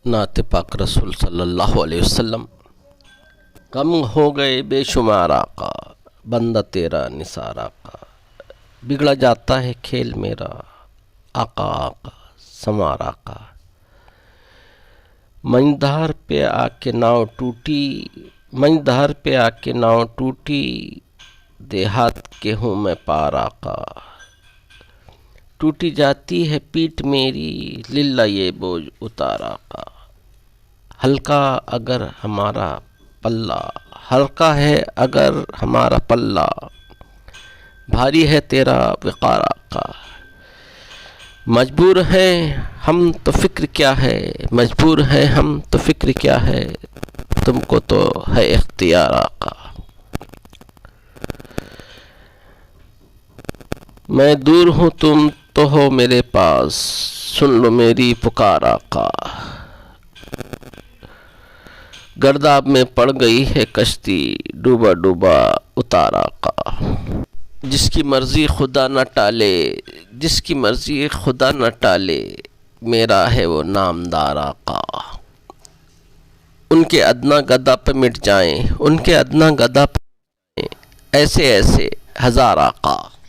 نعت پاک رسول صلی اللہ علیہ وسلم۔ غم ہو گئے بے شمار آقا، بندہ تیرا نثار آقا، بگڑا جاتا ہے کھیل میرا، آقا آقا سنوار آقا۔ منجدھار پہ آ کے ناؤ ٹوٹی، منجدھار پہ آ کے ناؤ ٹوٹی، دیہات کے ہوں میں پار آقا۔ ٹوٹی جاتی ہے پیٹھ میری، للہ یہ بوجھ اتار آقا۔ ہلکا اگر ہمارا پلہ، ہلکا ہے اگر ہمارا پلہ، بھاری ہے تیرا وقار آقا۔ مجبور ہیں ہم تو فکر کیا ہے، مجبور ہیں ہم تو فکر کیا ہے، تم کو تو ہے اختیار آقا۔ میں دور ہوں تم تو ہو میرے پاس، سن لو میری پکار آقا۔ گرداب میں پڑ گئی ہے کشتی، ڈوبا ڈوبا اتار آقا۔ جس کی مرضی خدا نہ ٹالے، جس کی مرضی خدا نہ ٹالے، میرا ہے وہ نامدار آقا۔ ان کے ادنیٰ گدہ پہ مٹ جائیں، ان کے ادنیٰ گدہ پہ ایسے ایسے ہزار آقا۔